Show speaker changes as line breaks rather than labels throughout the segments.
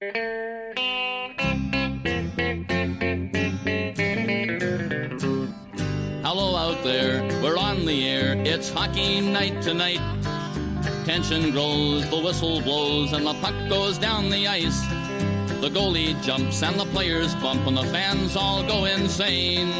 Hello out there, we're on the air, it's hockey night tonight. Tension grows, the whistle blows, and the puck goes down the ice. The goalie jumps and the players bump and the fans all go insane.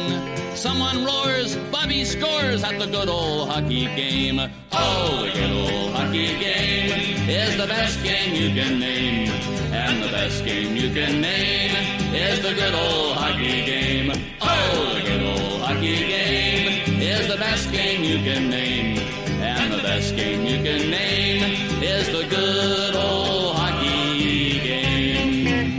Someone roars, Bobby scores at the good old hockey game. Oh, the good old hockey game is the best game you can name. And the best game you can name is the good old hockey game. Oh, the good old hockey game is the best game you can name. And the best game you can name is the good old hockey game.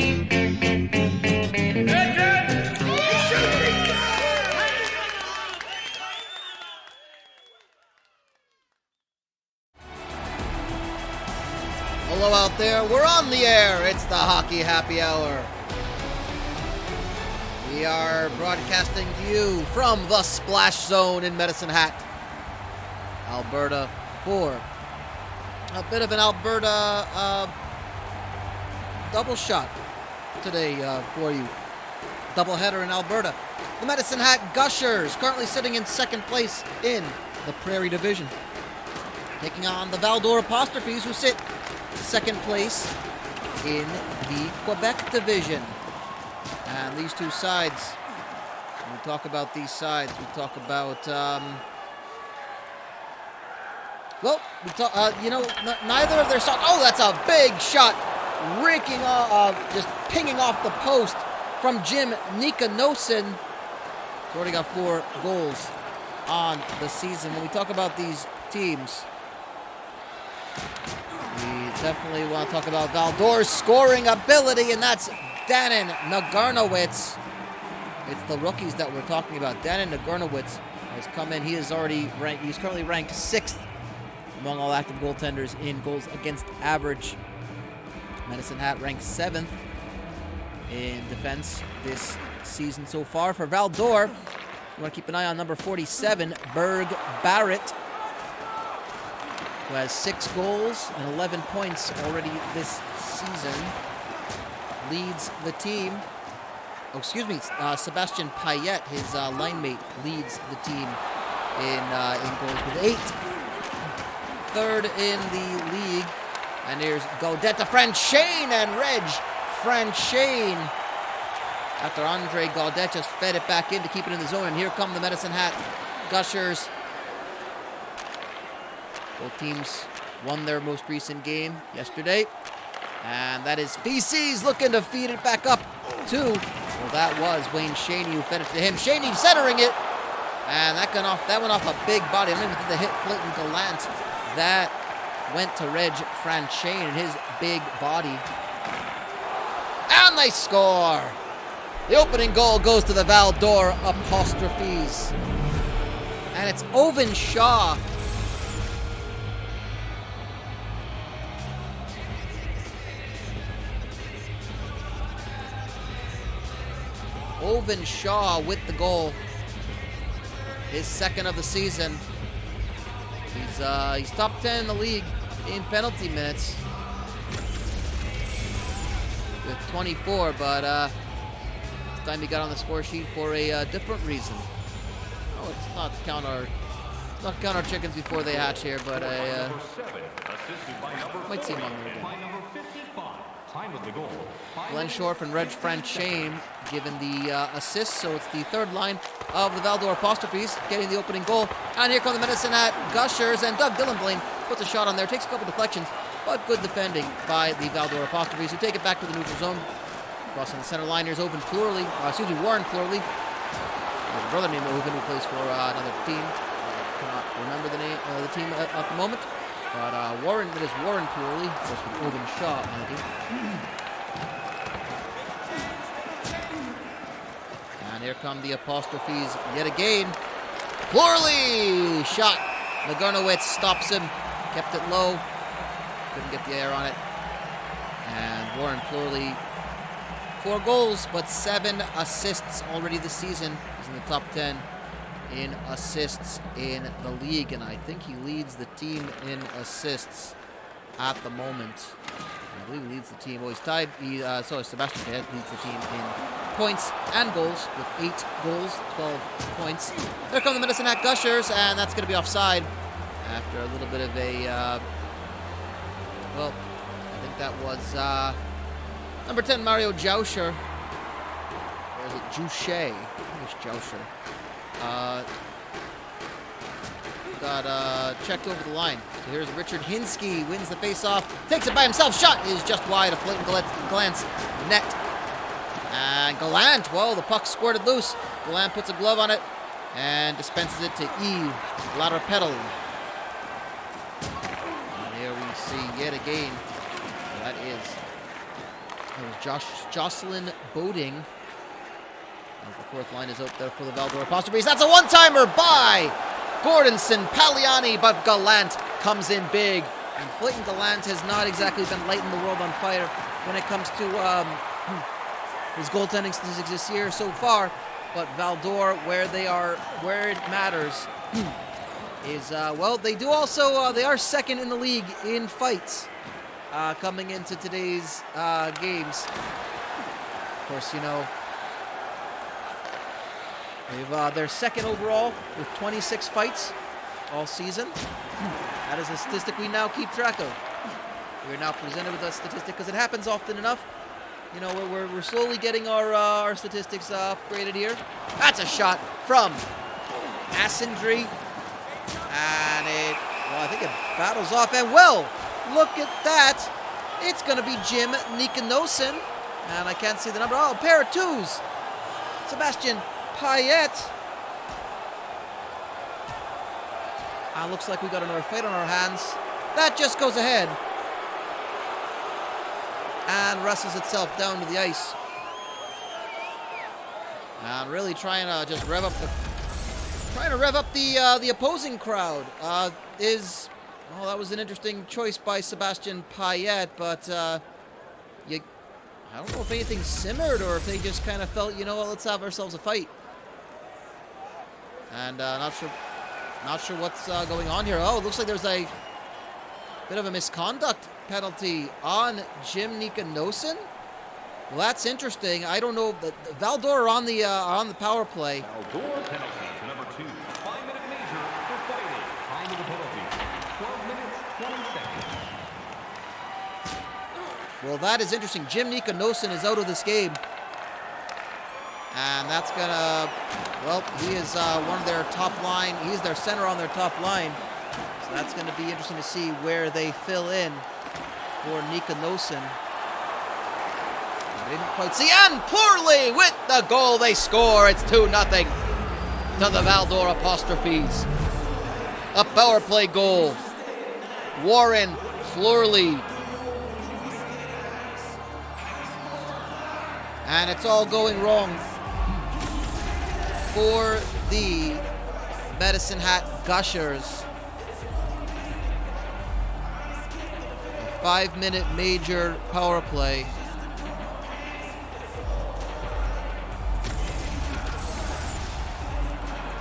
Hello out there, we're on the air. It's the Hockey Happy Hour. We are broadcasting to you from the Splash Zone in Medicine Hat, Alberta, for a bit of an Alberta double shot today for you. Doubleheader in Alberta. The Medicine Hat Gushers, currently sitting in second place in the Prairie Division, taking on the Val-d'Or Apostrophes, who sit second place in the Quebec Division. And these two sides, when we talk about these sides, we talk about, neither of their shots. Oh, that's a big shot, raking off, just pinging off the post from Jim Nikanosin. He's already got 4 goals on the season. When we talk about these teams, we definitely want to talk about Val-d'Or's scoring ability, and that's Danon Nagurnowitz. It's the rookies that we're talking about. Danon Nagurnowitz has come in. He is already ranked. He's currently ranked 6th among all active goaltenders in goals against average. Medicine Hat ranked 7th in defense this season so far. For Val-d'Or, you want to keep an eye on number 47, Berg Barrett, who has 6 goals and 11 points already this season. Leads the team. Sebastian Payette, his line mate, leads the team in goals with 8. Third in the league. And here's Gaudetta Franchane and Reg Franchane. After Andre Gaudet just fed it back in to keep it in the zone. And here come the Medicine Hat Gushers. Both teams won their most recent game yesterday. And that is Feces looking to feed it back up to, well, that was Wayne Shaney who fed it to him. Shaney centering it. And that went off a big body. I don't even think the hit Flinton Gallant. That went to Reg Franchane and his big body. And they score! The opening goal goes to the Val-d'Or Apostrophes. And it's Owen Shaw. Owen Shaw with the goal. His 2nd of the season. He's top 10 in the league in penalty minutes with 24, but this time he got on the score sheet for a different reason. Oh, let's not count our chickens before they hatch here, but I might see him on there again. Glenn Shorff and Reg Franchane given the assist, so it's the 3rd line of the Val-d'Or Apostrophes getting the opening goal. And here come the Medicine Hat Gushers, and Doug Dillenblain puts a shot on there, takes a couple deflections, but good defending by the Val-d'Or Apostrophes, who take it back to the neutral zone. Crossing the center line, here's Warren Plurley. There's a brother named Oven who plays for another team. I cannot remember the team at the moment. But Warren Plurley, of course, with Owen Shaw on the team. And here come the Apostrophes yet again. Plurley shot. Nagurnowitz stops him, kept it low, couldn't get the air on it. And Warren Plurley, 4 goals, but 7 assists already this season. He's in the top 10 in assists in the league, and I think he leads the team in assists at the moment. I believe he leads the team. Well, he's tied. Sebastian Payet leads the team in points and goals with 8 goals, 12 points. There come the Medicine Hat Gushers, and that's going to be offside after a little bit of a, well, I think that was number 10, Mario Jouscher. Or is it Jouche? I think it's Jouscher. Got checked over the line. So here's Richard Hinsky, wins the face-off, takes it by himself, shot is just wide of Clayton Gallant's net. And Gallant, well, the puck squirted loose. Gallant puts a glove on it and dispenses it to Yves Larapedal. And here we see yet again, that was Jocelyn Boding. As the fourth line is out there for the Val-d'Or Apostrophes. That's a one-timer by Gordonson, Paliani, but Gallant comes in big. And Clayton Gallant has not exactly been lighting the world on fire when it comes to his goaltending statistics this year so far. But Val-d'Or, where it matters, is, well, they do also, they are second in the league in fights coming into today's games. Of course, you know, they're second overall with 26 fights all season. That is a statistic we now keep track of. We're now presented with a statistic because it happens often enough. You know, we're slowly getting our statistics upgraded here. That's a shot from Asindri. And I think it battles off. And, well, look at that. It's going to be Jim Nikanosin. And I can't see the number. Oh, a pair of twos. Sebastian Payet. Looks like we got another fight on our hands. That just goes ahead and wrestles itself down to the ice. And really trying to just rev up the opposing crowd. That was an interesting choice by Sebastian Payet, but I don't know if anything simmered or if they just kind of felt, you know what, let's have ourselves a fight. And not sure what's going on here. Oh, it looks like there's a bit of a misconduct penalty on Jim Nikanosin. Well, that's interesting. I don't know. Val-d'Or are on the power play.
Val-d'Or penalty to number 2. 5-minute major for fighting. Time of the penalty, 12 minutes, 20 seconds.
Well, that is interesting. Jim Nikanosin is out of this game. And that's gonna, well, he is one of their top line. He's their center on their top line. So that's gonna be interesting to see where they fill in for Nikanosin. I didn't quite see, and poorly with the goal they score. It's 2-0 to the Val-d'Or Apostrophes. A power play goal. Warren Flurley. And it's all going wrong for the Medicine Hat Gushers. A 5-minute major power play.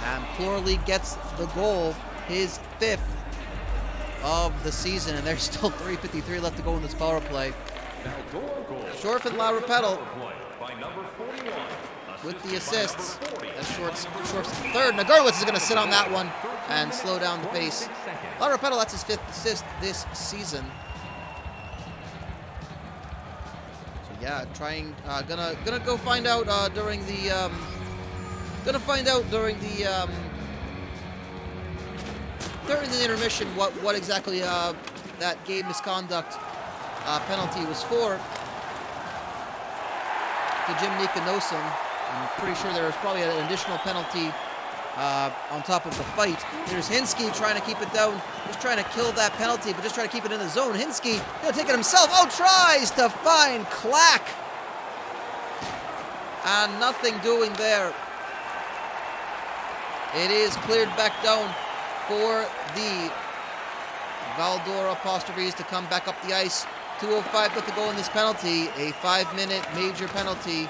And Plurley gets the goal, his 5th of the season, and there's still 3:53 left to go in this power play. Short for Larapedal with the assists. That's Short's third. Nagurwitz is going to sit on that one and slow down the pace. Larapedal, that's his 5th assist this season. So yeah, gonna go find out during the intermission what exactly that game misconduct penalty was for to Jim Nikanosin. I'm pretty sure there was probably an additional penalty on top of the fight. Here's Hinsky trying to keep it down, just trying to kill that penalty, but just trying to keep it in the zone. Hinsky gonna take it himself. Oh, tries to find Clack, and nothing doing there. It is cleared back down for the Val-d'Or Apostrophes to come back up the ice. 2:05 left to go in this penalty, a 5-minute major penalty.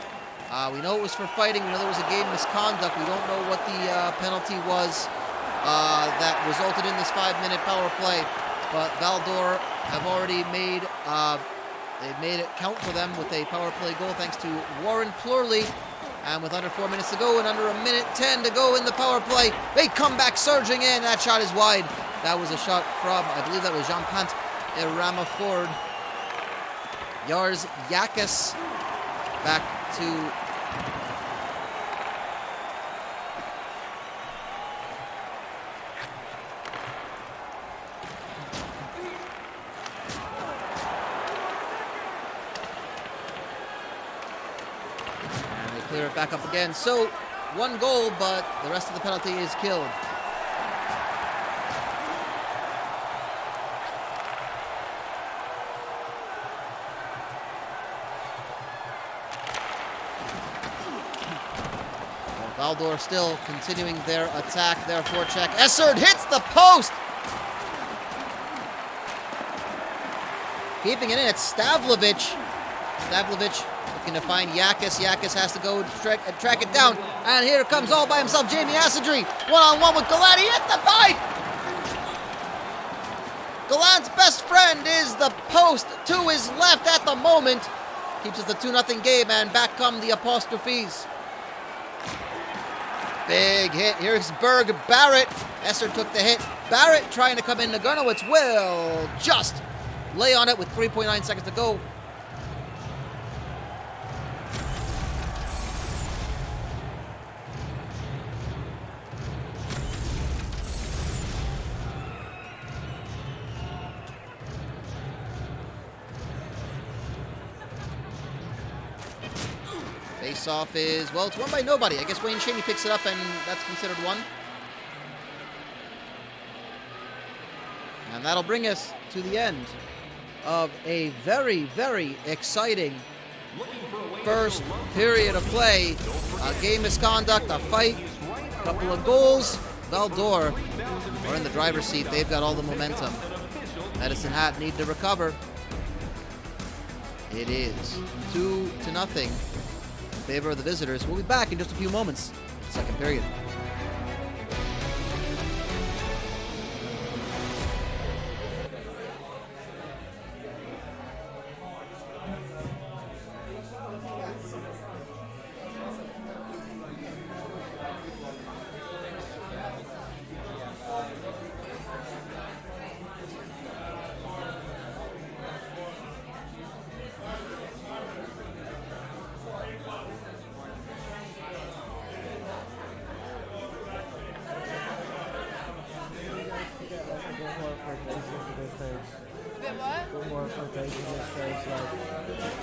We know it was for fighting. We know there was a game misconduct. We don't know what the penalty was that resulted in this 5-minute power play. But Val-d'Or have already made They've made it count for them with a power play goal thanks to Warren Plurley. And with under 4 minutes to go and under a minute 10 to go in the power play, they come back surging in. That shot is wide. That was a shot from, I believe that was Jean Pant Irama Ford. Yars Yakis back to clear it back up again. So, one goal, but the rest of the penalty is killed. Well, Valdor still continuing their attack, their forecheck. Essard hits the post! Keeping it in, it's Stavlovich. Stavlovich looking to find Yakis. Yakis has to go track it down. And here comes all by himself Jamie Asadri. One-on-one with Gallant. He hits the bite! Gallant's best friend is the post to his left at the moment. Keeps us the 2-0 game, and back come the Apostrophes. Big hit. Here's Berg. Barrett. Esser took the hit. Barrett trying to come in. Nagurnowitz will just lay on it with 3.9 seconds to go. Face-off is, well, it's won by nobody. I guess Wayne Shaney picks it up, and that's considered one. And that'll bring us to the end of a very, very exciting first period of play. A game misconduct, a fight, a couple of goals. Valdor are in the driver's seat. They've got all the momentum. Medicine Hat need to recover. It is 2-0 in favor of the visitors. We'll be back in just a few moments. Second period.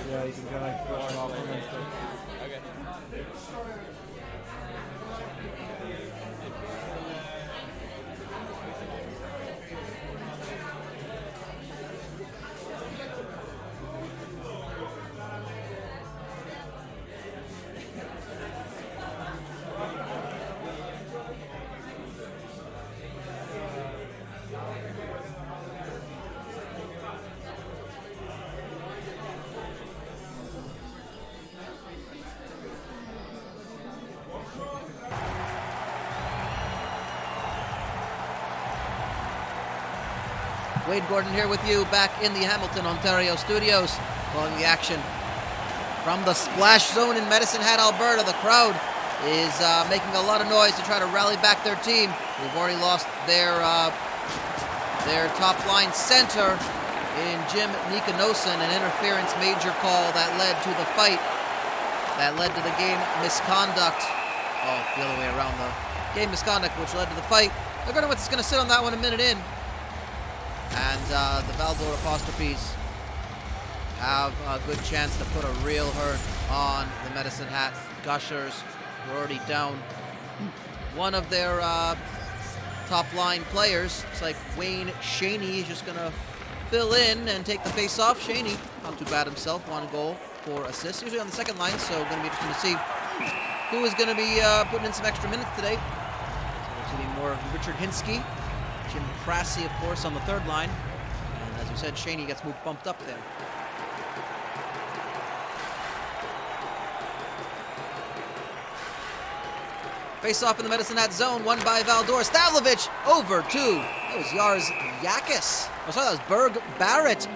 Yeah, you can kind of push off on this thing. Okay.
Wade Gordon here with you back in the Hamilton, Ontario studios, following the action from the splash zone in Medicine Hat, Alberta. The crowd is making a lot of noise to try to rally back their team. They've already lost their top line center in Jim Nikanosen, an interference major call that led to the fight, that led to the game misconduct. Oh, the other way around though. Game misconduct, which led to the fight. Nagurnowitz is going to sit on that one a minute in. And the Valdor Apostrophes have a good chance to put a real hurt on the Medicine Hat Gushers. We're already down one of their top line players. It's like Wayne Shaney is just going to fill in and take the face off. Shaney, not too bad himself, 1 goal, 4 assists. Usually on the second line, so going to be interesting to see who is going to be putting in some extra minutes today. So we're seeing more of Richard Hinsky. Jim Prassi, of course, on the third line. And as we said, Shaney gets bumped up there. Face off in the Medicine Hat zone, won by Valdor. Stavlovich over to, that was Yars Yakis. Oh, sorry, that was Berg Barrett.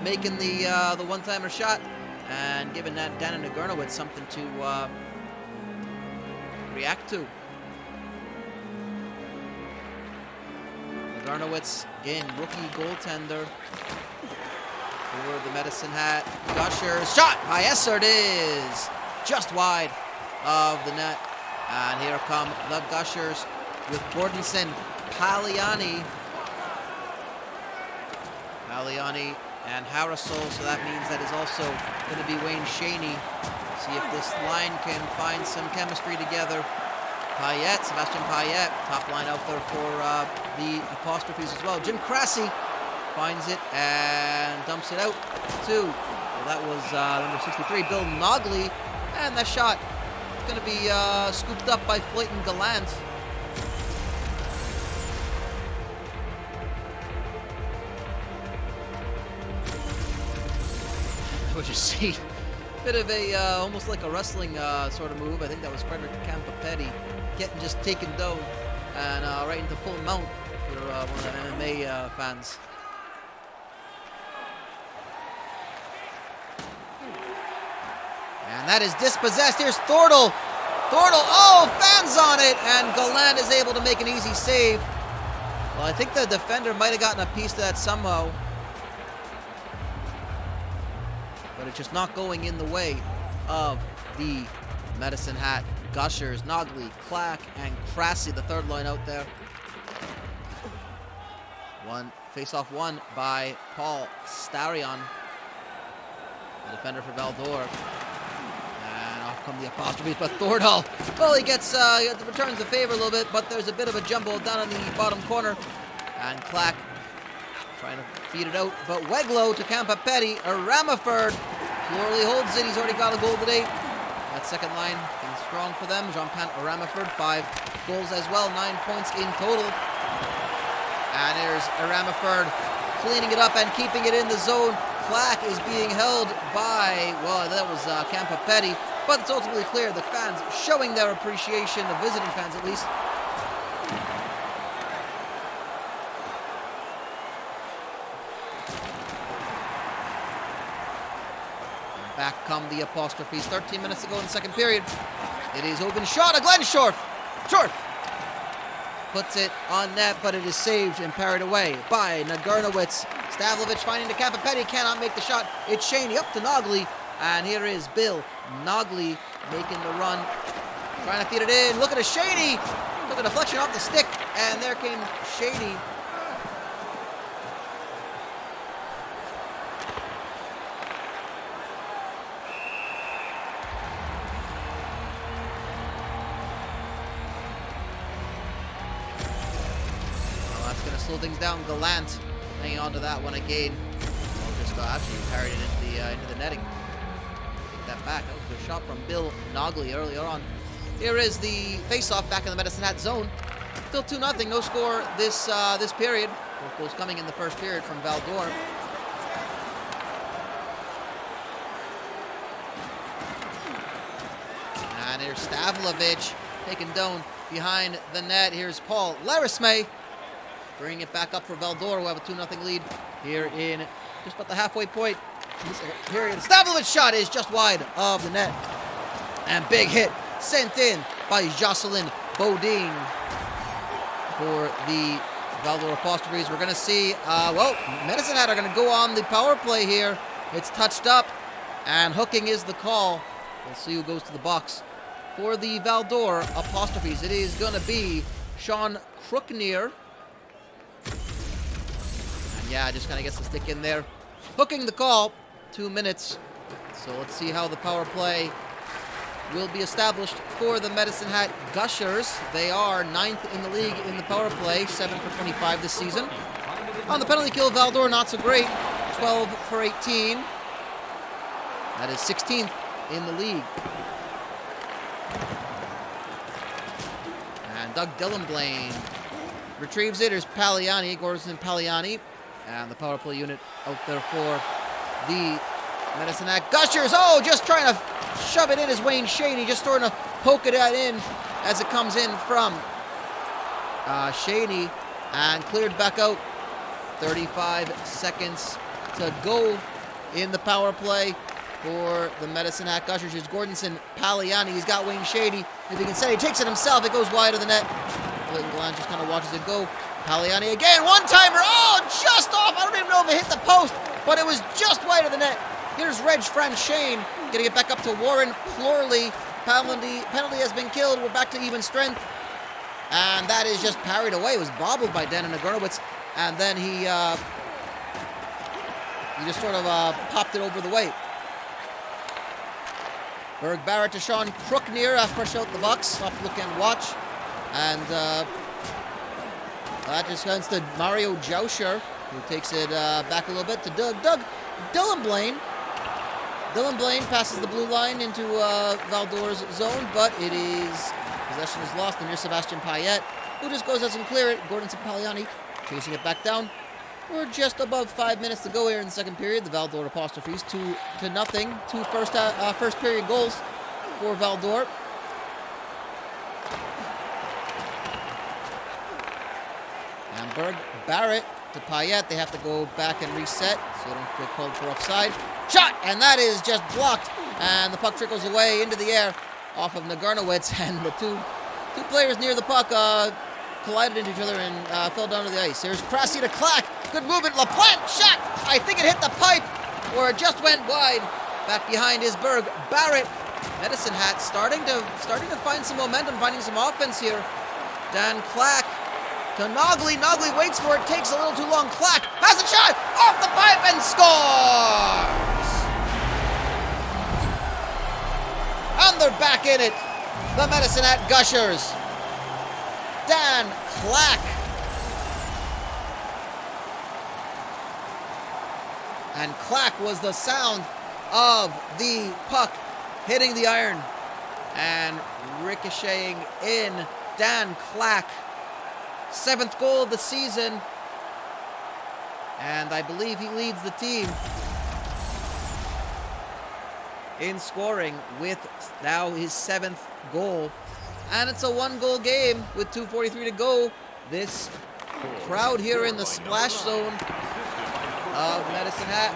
making the one-timer shot and giving that Danon Nagurnowitz something to react to. Nagurnowitz, again, rookie goaltender for the Medicine Hat Gushers. Shot by Esser, it is just wide of the net. And here come the Gushers with Gordonson, Paliani, and Harrisol, so that means that is also going to be Wayne Shaney. See if this line can find some chemistry together. Payette, Sebastian Payette, top line out there for the Apostrophes as well. Jim Cressy finds it and dumps it out to, well, that was number 63, Bill Nogley, and that shot is going to be scooped up by Flayton Gallant. What you see, bit of a almost like a wrestling sort of move. I think that was Frederick Campapetti getting just taken down and right into full mount for one of the MMA fans. And that is dispossessed. Here's Thordle. Oh, fans on it, and Gallant is able to make an easy save. Well, I think the defender might have gotten a piece of that somehow, but it's just not going in the way of the Medicine Hat Gushers. Nogley, Clack, and Cressy, the third line out there. Face-off won by Paul Starion, the defender for Val-d'Or. And off come the Apostrophes, but Thordal, well, he returns the favor a little bit, but there's a bit of a jumble down in the bottom corner. And Clack trying to feed it out, but Weglow to Campapetti. Ramiford Florley holds it. He's already got a goal today. That second line being strong for them. Jean-Pan Ramiford, 5 goals as well, 9 points in total. And there's Ramiford cleaning it up and keeping it in the zone. Clack is being held by, well, that was Campapetti, but it's ultimately clear the fans showing their appreciation, the visiting fans at least. Back come the Apostrophes. 13 minutes to go in the second period. It is open shot. A Glenn Short puts it on net, but it is saved and parried away by Nagurnowitz. Stavlovich finding the Campapetti, cannot make the shot. It's Shaney up to Nogley, and here is Bill Nogley making the run, trying to feed it in. Look at a Shaney. Look at the deflection off the stick, and there came Shaney. Slow things down. Gallant hanging on to that one again. Just actually carried it into the netting. Take that back. That was a good shot from Bill Nogley earlier on. Here is the face-off back in the Medicine Hat zone. Still 2-0. No score this period. Both goals coming in the first period from Val-d'Or. And here's Stavlovich taken down behind the net. Here's Paul Larisme bringing it back up for Val-d'Or, who have a 2-0 lead here in just about the halfway point. Here, the Stavlovich shot is just wide of the net. And big hit sent in by Jocelyn Bodine for the Val-d'Or Apostrophes. We're going to see, Medicine Hat are going to go on the power play here. It's touched up, and hooking is the call. We'll see who goes to the box. For the Val-d'Or Apostrophes, it is going to be Sean Crookneer. Yeah, just kind of gets the stick in there. Hooking the call, 2 minutes. So let's see how the power play will be established for the Medicine Hat Gushers. They are 9th in the league in the power play, 7 for 25 this season. On the penalty kill, Val-d'Or not so great, 12 for 18. That is 16th in the league. And Doug Dillenblain retrieves it. Here's Paliani, Gordonson Paliani. And the power play unit out there for the Medicine Hat Gushers. Oh, just trying to shove it in is Wayne Shaney. Just trying to poke it in as it comes in from Shaney. And cleared back out. 35 seconds to go in the power play for the Medicine Hat Gushers is Gordonson Paliani. He's got Wayne Shady. If he can say he takes it himself, it goes wide of the net. Clayton Gallant just kind of watches it go. Paliani again, one-timer. Oh, just off. I don't even know if it hit the post, but it was just wide of the net. Here's Reg Franchane getting it back up to Warren Plurley. Penalty has been killed. We're back to even strength. And that is just parried away. It was bobbled by Denon Nagurnowitz. And then he just sort of popped it over the weight. Berg Barrett to Sean Crookneer, fresh out the box. Soft look and watch. And that just goes to Mario Jousher, who takes it back a little bit to Dylan Blaine. Dylan Blaine passes the blue line into Valdor's zone, but possession is lost near Sebastian Payet, who just goes, doesn't clear it. Gordonson Paliani chasing it back down. We're just above 5 minutes to go here in the second period. The Valdor Apostrophes 2-0. Two first period goals for Valdor. And Berg Barrett to Payet. They have to go back and reset so they don't get called for offside. Shot! And that is just blocked. And the puck trickles away into the air off of Nagurnowitz. And the two players near the puck collided into each other and fell down to the ice. Here's Krasi to Clack. Good movement. LaPlante shot. I think it hit the pipe or it just went wide. Back behind is Berg Barrett. Medicine Hat starting to find some momentum, finding some offense here. Dan Clack to Nogley. Nogley waits for it, takes a little too long. Clack has a shot off the pipe and scores. And they're back in it. The Medicine Hat Gushers. Dan Clack. And Clack was the sound of the puck hitting the iron and ricocheting in. Dan Clack, 7th goal of the season, and I believe he leads the team in scoring with now his 7th goal. And it's a 1-goal game with 2:43 to go. This crowd here in the splash zone of Medicine Hat.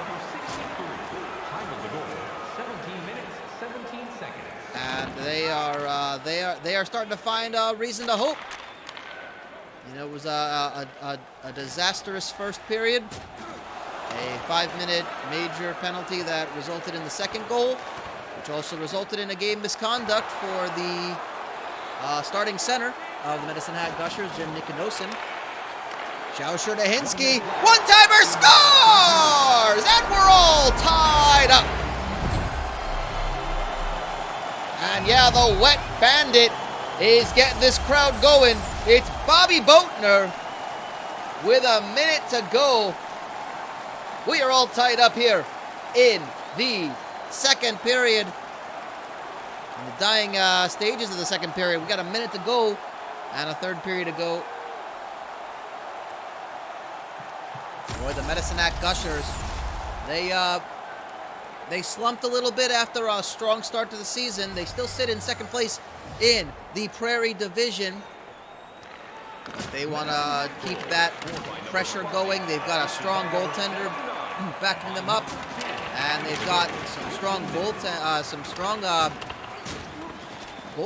And they are starting to find a reason to hope. You know, it was a disastrous first period. A 5-minute major penalty that resulted in the second goal, which also resulted in a game misconduct for the starting center of the Medicine Hat Gushers, Jim Nikanosin. Jousher to Hinsky. One-timer scores! And we're all tied up. And yeah, the wet bandit is getting this crowd going. It's Bobby Boatner with a minute to go. We are all tied up here in the second period. In the dying stages of the second period. We got a minute to go and a third period to go. Boy, the Medicine Hat Gushers, they slumped a little bit after a strong start to the season. They still sit in second place in the Prairie Division. But they want to keep that pressure going. They've got a strong goaltender backing them up, and they've got some strong goal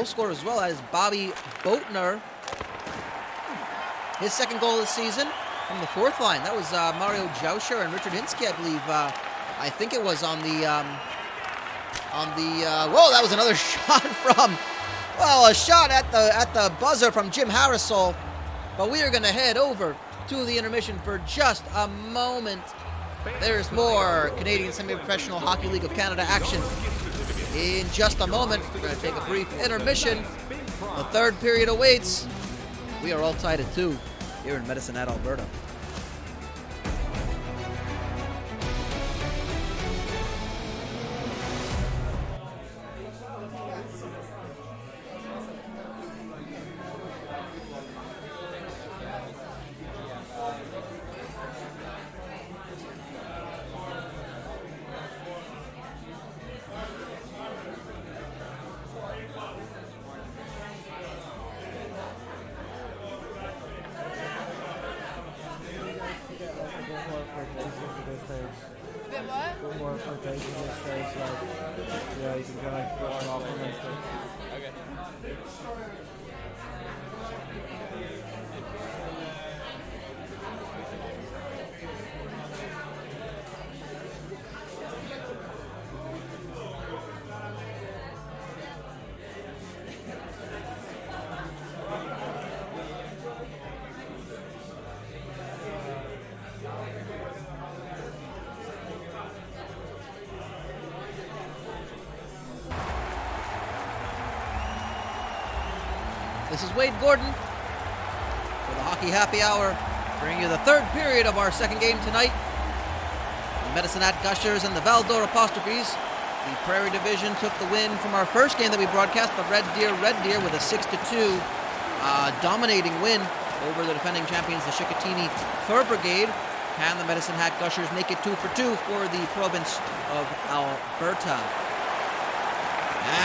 scorers as well as Bobby Boatner. His second goal of the season from the fourth line. That was Mario Jousher and Richard Hinsky, I believe. I think it was on the whoa, that was another shot from, well, a shot at the buzzer from Jim Harrisol. But we are going to head over to the intermission for just a moment. There's more Canadian Semi-Professional Hockey League of Canada action in just a moment. We're going to take a brief intermission. The third period awaits. We are all tied at 2 here in Medicine Hat, Alberta.
bit more rotation this stage. Like, yeah, you can kind of brush off on this. Okay.
This is Wade Gordon for the Hockey Happy Hour, bringing you the third period of our second game tonight. The Medicine Hat Gushers and the Val-d'Or Apostrophes. The Prairie Division took the win from our first game that we broadcast, the Red Deer with a 6-2 dominating win over the defending champions, the Chicoutimi Fur Brigade. Can the Medicine Hat Gushers make it 2 for 2 for the province of Alberta?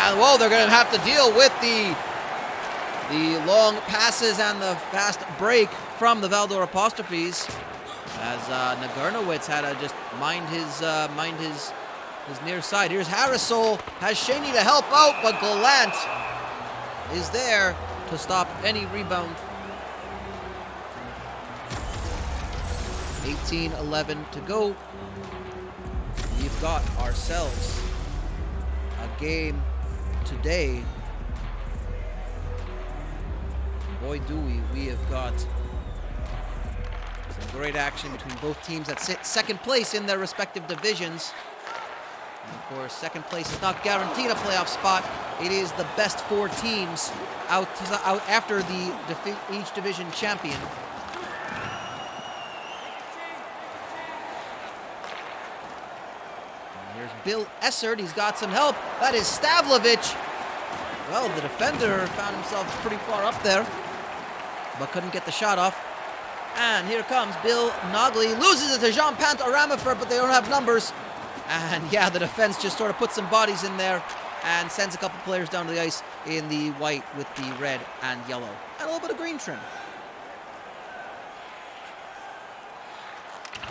And, whoa, they're going to have to deal with the long passes and the fast break from the Val-d'Or Apostrophes, as Nagurnowitz had to just mind his near side. Here's Harrisol, has Shaney to help out, but Gallant is there to stop any rebound. 18-11 to go. We've got ourselves a game today. Boy, do we have got some great action between both teams that sit second place in their respective divisions. And of course, second place is not guaranteed a playoff spot. It is the best 4 teams out after each division champion. And here's Bill Essert. He's got some help. That is Stavlovich. Well, the defender found himself pretty far up there, but couldn't get the shot off. And here comes Bill Nogley. Loses it to Jean Pant-Aramifert, but they don't have numbers. And yeah, the defense just sort of puts some bodies in there and sends a couple players down to the ice in the white with the red and yellow. And a little bit of green trim.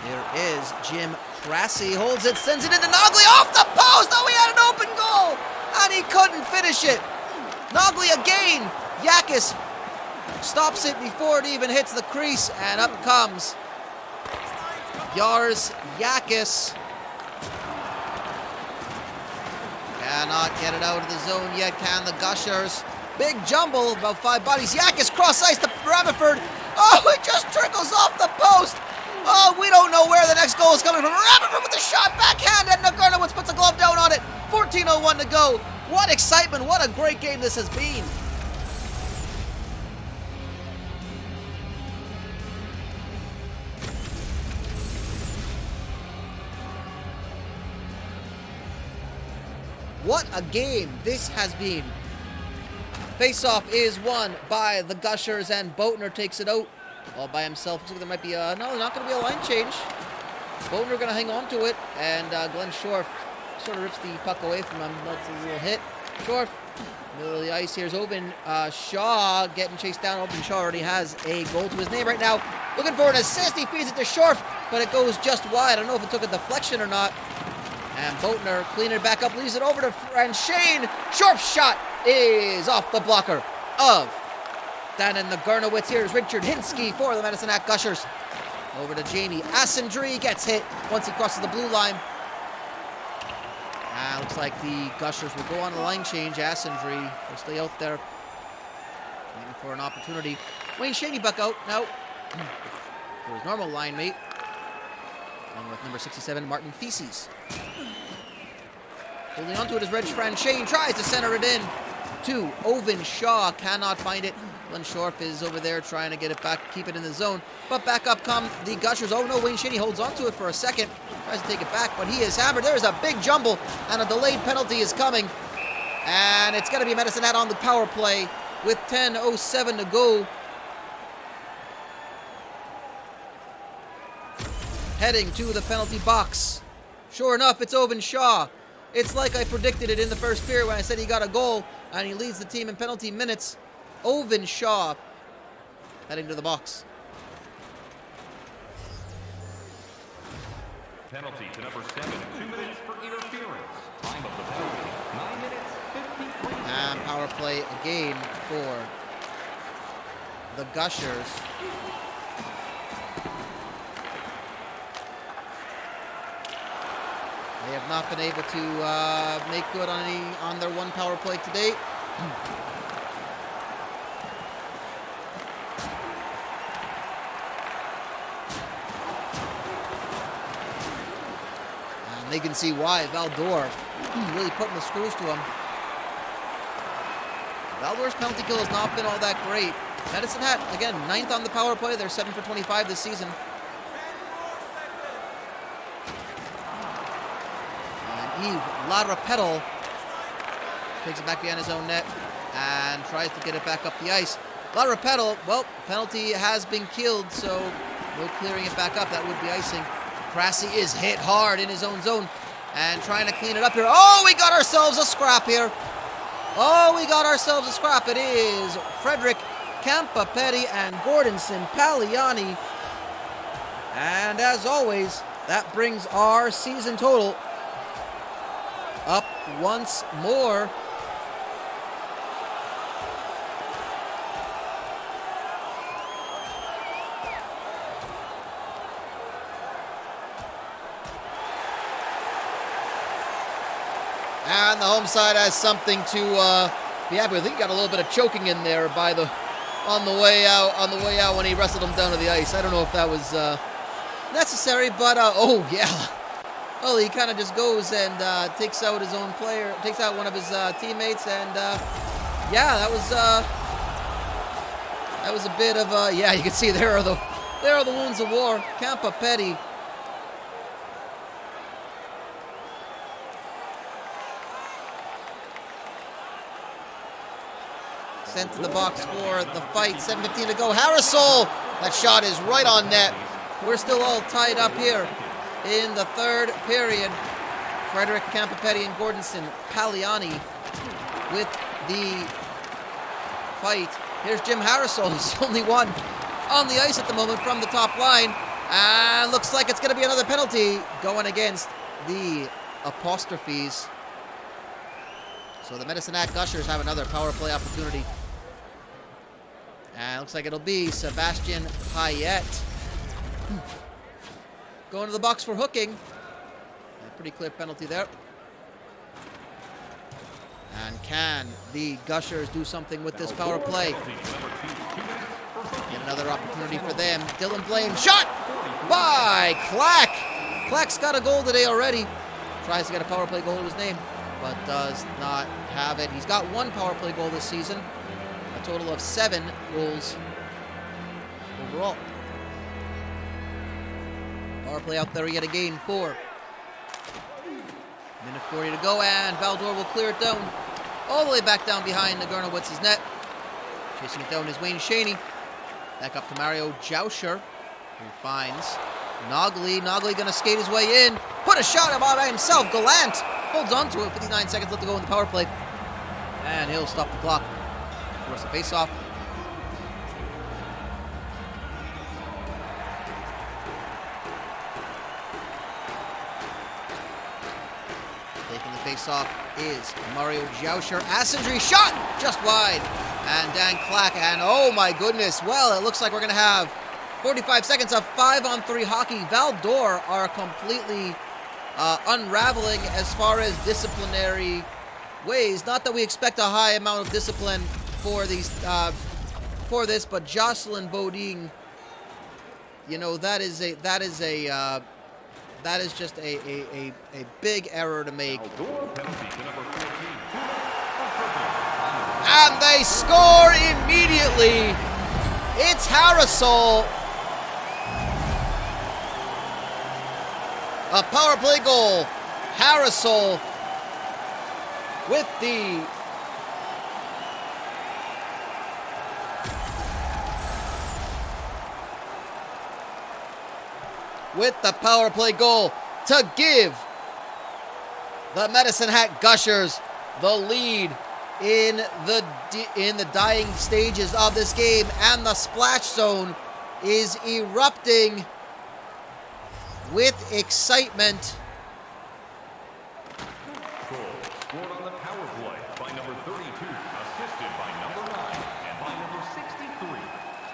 There is Jim Crassy. Holds it, sends it into Nogley off the post. Oh, he had an open goal, and he couldn't finish it. Nogley again. Yakis stops it before it even hits the crease, and up comes Yars Yakis. Cannot get it out of the zone yet, can the Gushers. Big jumble, about 5 bodies. Yakis cross ice to Ramiford. Oh, it just trickles off the post. Oh, we don't know where the next goal is coming from. Ramiford with the shot, backhand, and Nagurnowitz puts a glove down on it. 14:01 to go. What excitement, what a great game this has been. What a game this has been. Face-off is won by the Gushers, and Boatner takes it out all by himself. Looks like there might be a, no, not going to be a line change. Boatner going to hang on to it, and Glenn Schorf sort of rips the puck away from him. That's a little hit. Schorf, middle of the ice. Here's Owen Shaw getting chased down. Owen Shaw already has a goal to his name right now. Looking for an assist. He feeds it to Schorf, but it goes just wide. I don't know if it took a deflection or not. And Boatner cleaning it back up, leaves it over to Shane. Schorf's shot is off the blocker of Danon Nagurnowitz. Here's Richard Hinsky for the Medicine Hat Gushers. Over to Jamie Asendry, gets hit once he crosses the blue line. Looks like the Gushers will go on the line change. Asendry will stay out there, waiting for an opportunity. Wayne Shaney back out now for his normal line mate, along with number 67, Martin Feces. Holding onto it is Reg Franchane, tries to center it in to Owen Shaw, cannot find it. Glenn Schorf is over there trying to get it back, keep it in the zone. But back up come the Gushers. Oh no, Wayne Shaney holds onto it for a second. Tries to take it back, but he is hammered. There's a big jumble, and a delayed penalty is coming. And it's going to be Medicine Hat on the power play with 10:07 to go. Heading to the penalty box. Sure enough, it's Owen Shaw. It's like I predicted it in the first period when I said he got a goal, and he leads the team in penalty minutes. Owen Shaw heading to the box.
Penalty to number 7, 2 minutes for interference. Time of the penalty, 9 minutes, 53 seconds.
And power play again for the Gushers. They have not been able to make good on their one power play to date. And they can see why Valdor really putting the screws to him. Valdor's penalty kill has not been all that great. Medicine Hat, again, 9th on the power play. They're 7 for 25 this season. And Yves Larapetto takes it back behind his own net and tries to get it back up the ice. Larapetto, well, penalty has been killed, so no clearing it back up. That would be icing. Krasi is hit hard in his own zone and trying to clean it up here. Oh, we got ourselves a scrap here. Oh, we got ourselves a scrap. It is Frederick Campapetti and Gordonson Paliani. And as always, that brings our season total up once more. And the home side has something to be happy with. I think he got a little bit of choking in there on the way out when he wrestled him down to the ice. I don't know if that was necessary, but oh yeah. Well, he kind of just goes and takes out his own player, takes out one of his teammates, and yeah, that was a bit of yeah. You can see there are the wounds of war. Campapetti. Sent to the box for the fight. 7:15 to go. Harrisol. That shot is right on net. We're still all tied up here in the third period. Frederick Campapetti and Gordonson Paliani with the fight. Here's Jim Harrisol. He's the only one on the ice at the moment from the top line. And looks like it's going to be another penalty going against the Apostrophes. So the Medicine Hat Gushers have another power play opportunity. And looks like it'll be Sebastian Payette. Going to the box for hooking. A pretty clear penalty there. And can the Gushers do something with this power play? Get another opportunity for them. Dylan Blaine, shot by Clack. Clack's got a goal today already. Tries to get a power play goal to his name, but does not have it. He's got one power play goal this season. A total of 7 goals overall. Power play out there yet again for minute 40 to go, and Valdor will clear it down all the way back down behind Nagurnowitz's net. Chasing it down is Wayne Shaney. Back up to Mario Jousher, who finds Nogley. Nogley going to skate his way in. Put a shot about by himself. Gallant holds on to it. 59 seconds left to go in the power play. And he'll stop the clock. Force a face-off. Taking the face-off is Mario Jousher. Ass injury shot just wide. And Dan Clack. And oh my goodness. Well, it looks like we're going to have 45 seconds of 5-on-3 hockey. Valdor are completely unraveling as far as disciplinary ways. Not that we expect a high amount of discipline for these for this, but Jocelyn Bodine, you know, that is just a big error to make. And they score immediately. It's Harrisol. A power play goal. Harrisol with the power play goal to give the Medicine Hat Gushers the lead in the dying stages of this game, and the splash zone is erupting with excitement.
Goal scored on the power play by number 32, assisted by number 9, and by number 63.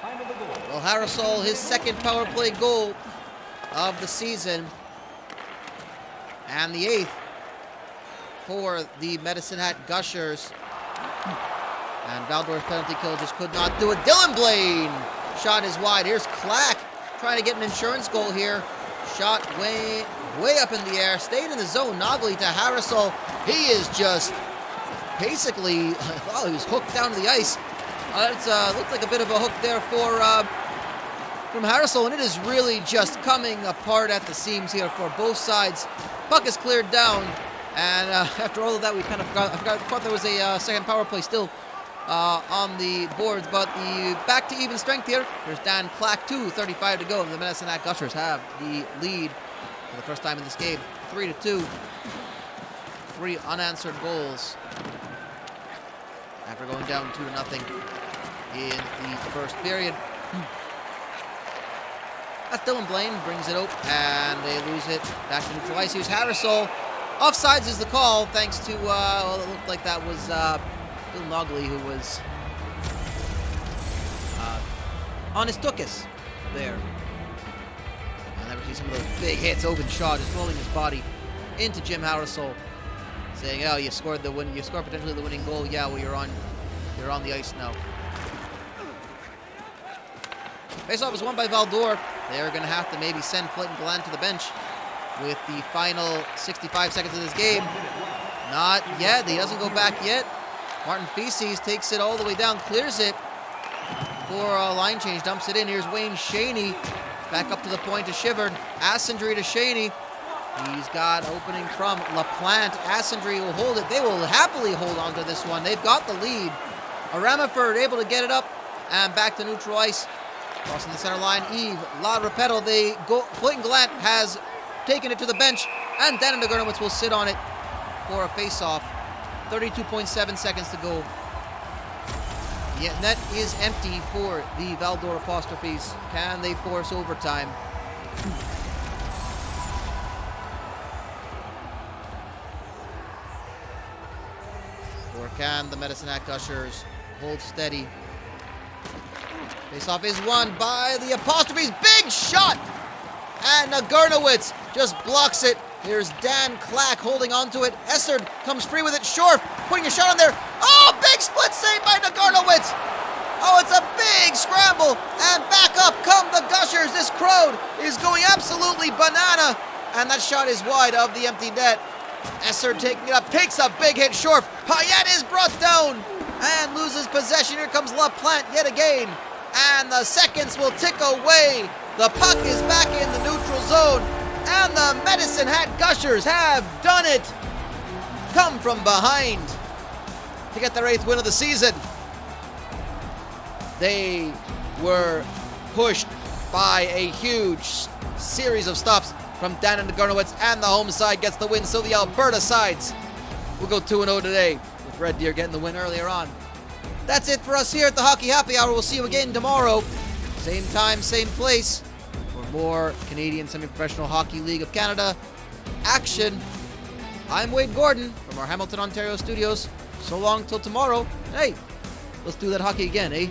Time of the goal.
Well, Harrisol, his second power play goal of the season, and the 8th for the Medicine Hat Gushers. And Valdor's penalty kill just could not do it. Dylan Blaine, shot is wide. Here's Clack trying to get an insurance goal here. Shot way up in the air. Stayed in the zone. Nogley to Harrisol. He is just basically, oh, he was hooked down to the ice. It looked like a bit of a hook there from Harrisol, and it is really just coming apart at the seams here for both sides. Puck is cleared down, and after all of that, we kind of thought there was a second power play still on the boards, but back to even strength here. There's Dan Clack, 2:35 to go, and the Medicine Hat Gushers have the lead for the first time in this game, 3-2. 3 unanswered goals after going down 2-0 in the first period. That's Dylan Blaine, brings it up, and they lose it back to neutral ice. Here's Harrisol. Offsides is the call, thanks to, well, it looked like that was Bill Nogley, who was on his tuchus there. I'll never see some of those big hits. Open shot, just rolling his body into Jim Harrisol, saying, "Oh, you scored potentially the winning goal. Yeah, well, you're on the ice now." Faceoff is won by Valdor. They're going to have to maybe send Clayton Gallant to the bench with the final 65 seconds of this game. Not yet. He doesn't go back yet. Martin Feces takes it all the way down, clears it for a line change, dumps it in. Here's Wayne Shaney back up to the point to Shivard. Assendry to Shaney. He's got opening from LaPlante. Assendry will hold it. They will happily hold on to this one. They've got the lead. Aramaford able to get it up and back to neutral ice. Crossing the center line, Yves La Repetto. Clayton Gallant has taken it to the bench, and Dan Nagurnowitz will sit on it for a face-off. 32.7 seconds to go. The net is empty for the Valdor Apostrophes. Can they force overtime? Or can the Medicine Hat Gushers hold steady? Face-off is won by the Apostrophes. Big shot! And Nagurnowitz just blocks it. Here's Dan Clack holding onto it. Essard comes free with it. Shorf putting a shot on there. Oh, big split save by Nagurnowitz. Oh, it's a big scramble. And back up come the Gushers. This crowd is going absolutely banana. And that shot is wide of the empty net. Essard taking it up. Takes a big hit. Shorf. Payette is brought down and loses possession. Here comes LaPlante yet again. And the seconds will tick away. The puck is back in the neutral zone. And the Medicine Hat Gushers have done it. Come from behind to get their 8th win of the season. They were pushed by a huge series of stops from Dan Nagurnowitz, and the home side gets the win. So the Alberta sides will go 2-0 today, with Red Deer getting the win earlier on. That's it for us here at the Hockey Happy Hour. We'll see you again tomorrow. Same time, same place, for more Canadian Semi-Professional Hockey League of Canada action. I'm Wade Gordon from our Hamilton, Ontario studios. So long till tomorrow. Hey, let's do that hockey again, eh?